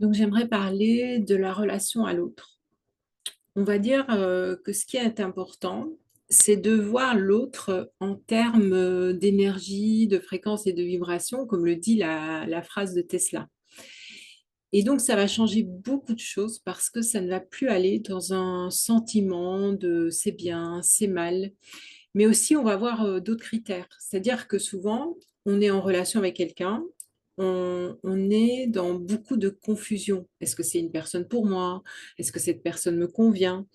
Donc, j'aimerais parler de la relation à l'autre. On va dire que ce qui est important, c'est de voir l'autre en termes d'énergie, de fréquence et de vibration, comme le dit la phrase de Tesla. Et donc, ça va changer beaucoup de choses parce que ça ne va plus aller dans un sentiment de c'est bien, c'est mal, mais aussi on va avoir d'autres critères. C'est-à-dire que souvent, on est en relation avec quelqu'un, on est dans beaucoup de confusion. Est-ce que c'est une personne pour moi? Est-ce que cette personne me convient?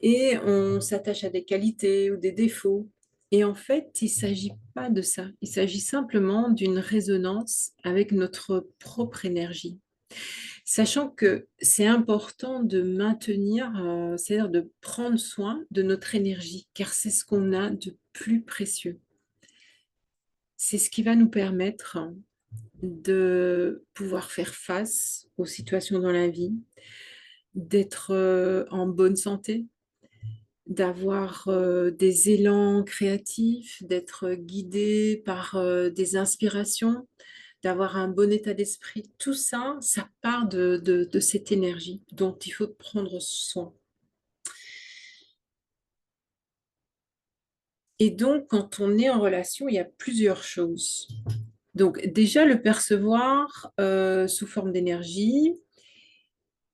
Et on s'attache à des qualités ou des défauts. Et en fait, il ne s'agit pas de ça. Il s'agit simplement d'une résonance avec notre propre énergie. Sachant que c'est important de maintenir, c'est-à-dire de prendre soin de notre énergie, car c'est ce qu'on a de plus précieux. C'est ce qui va nous permettre de pouvoir faire face aux situations dans la vie, d'être en bonne santé, d'avoir des élans créatifs, d'être guidé par des inspirations, d'avoir un bon état d'esprit. Tout ça, ça part de cette énergie dont il faut prendre soin. Et donc, quand on est en relation, il y a plusieurs choses. Donc, déjà, le percevoir sous forme d'énergie,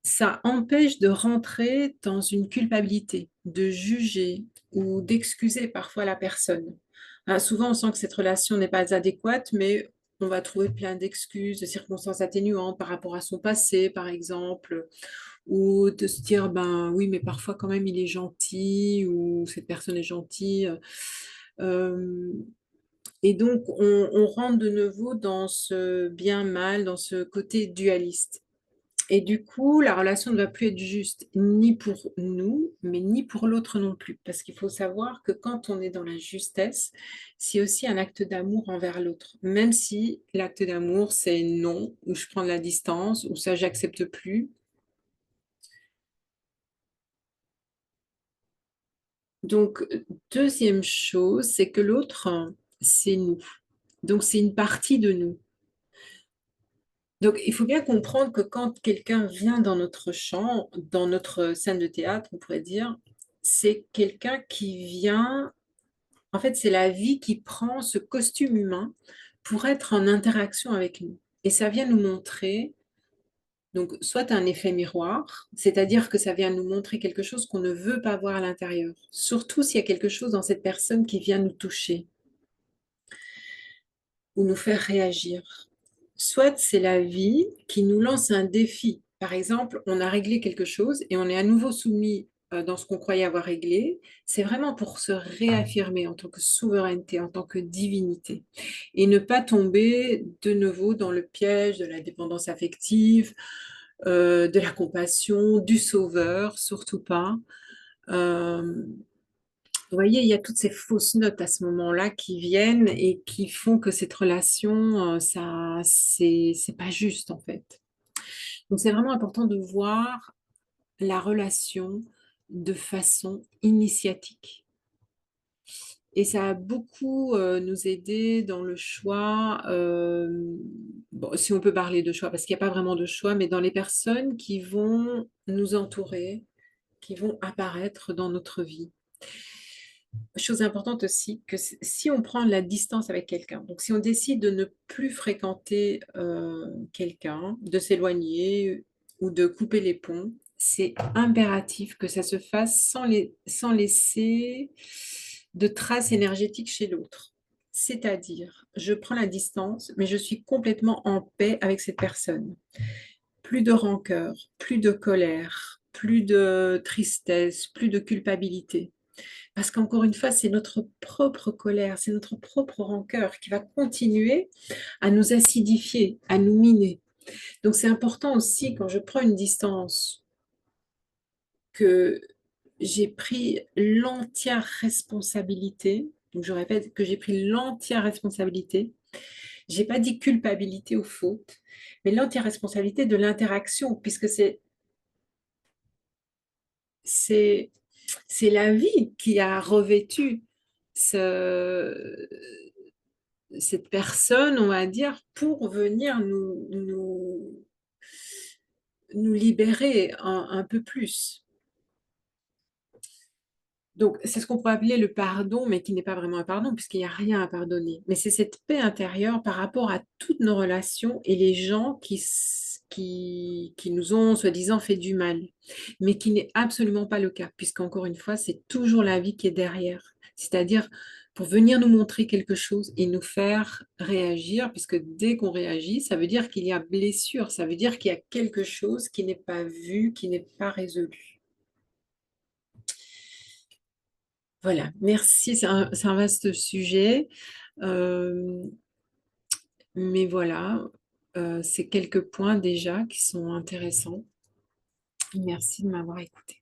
ça empêche de rentrer dans une culpabilité, de juger ou d'excuser parfois la personne. Souvent, on sent que cette relation n'est pas adéquate, mais on va trouver plein d'excuses, de circonstances atténuantes par rapport à son passé, par exemple, ou de se dire, ben oui, mais parfois quand même il est gentil ou cette personne est gentille. Euh, et donc, on rentre de nouveau dans ce bien-mal, dans ce côté dualiste. Et du coup, la relation ne va plus être juste ni pour nous, mais ni pour l'autre non plus. Parce qu'il faut savoir que quand on est dans la justesse, c'est aussi un acte d'amour envers l'autre. Même si l'acte d'amour, c'est non, ou je prends de la distance, ou ça, j'accepte plus. Donc, deuxième chose, c'est que l'autre, c'est nous. Donc, c'est une partie de nous. Donc, il faut bien comprendre que quand quelqu'un vient dans notre champ, dans notre scène de théâtre, on pourrait dire, c'est quelqu'un qui vient, en fait, c'est la vie qui prend ce costume humain pour être en interaction avec nous. Et ça vient nous montrer, donc, soit un effet miroir, c'est-à-dire que ça vient nous montrer quelque chose qu'on ne veut pas voir à l'intérieur, surtout s'il y a quelque chose dans cette personne qui vient nous toucher ou nous faire réagir. Soit c'est la vie qui nous lance un défi. Par exemple, on a réglé quelque chose et on est à nouveau soumis dans ce qu'on croyait avoir réglé. C'est vraiment pour se réaffirmer en tant que souveraineté, en tant que divinité, et ne pas tomber de nouveau dans le piège de la dépendance affective, de la compassion, du sauveur, surtout pas. Euh, vous voyez, il y a toutes ces fausses notes à ce moment-là qui viennent et qui font que cette relation, ça, c'est pas juste en fait. Donc c'est vraiment important de voir la relation de façon initiatique. Et ça a beaucoup nous aider dans le choix, bon, si on peut parler de choix, parce qu'il n'y a pas vraiment de choix, mais dans les personnes qui vont nous entourer, qui vont apparaître dans notre vie. Chose importante aussi, que si on prend la distance avec quelqu'un, donc si on décide de ne plus fréquenter quelqu'un, de s'éloigner ou de couper les ponts, c'est impératif que ça se fasse sans laisser de traces énergétiques chez l'autre. C'est-à-dire, je prends la distance, mais je suis complètement en paix avec cette personne. Plus de rancœur, plus de colère, plus de tristesse, plus de culpabilité. Parce qu'encore une fois, c'est notre propre colère, c'est notre propre rancœur qui va continuer à nous acidifier, à nous miner. Donc c'est important aussi quand je prends une distance que j'ai pris l'entière responsabilité. Donc je répète que j'ai pris l'entière responsabilité. J'ai pas dit culpabilité ou faute, mais l'entière responsabilité de l'interaction, puisque c'est c'est la vie qui a revêtu ce, cette personne, on va dire, pour venir nous libérer un peu plus. Donc, c'est ce qu'on pourrait appeler le pardon, mais qui n'est pas vraiment un pardon, puisqu'il n'y a rien à pardonner. Mais c'est cette paix intérieure par rapport à toutes nos relations et les gens qui nous ont, soi-disant, fait du mal, mais qui n'est absolument pas le cas, puisqu'encore une fois, c'est toujours la vie qui est derrière. C'est-à-dire, pour venir nous montrer quelque chose et nous faire réagir, puisque dès qu'on réagit, ça veut dire qu'il y a blessure, ça veut dire qu'il y a quelque chose qui n'est pas vu, qui n'est pas résolu. Voilà, merci. C'est un vaste sujet, euh, mais voilà, c'est quelques points déjà qui sont intéressants. Merci de m'avoir écouté.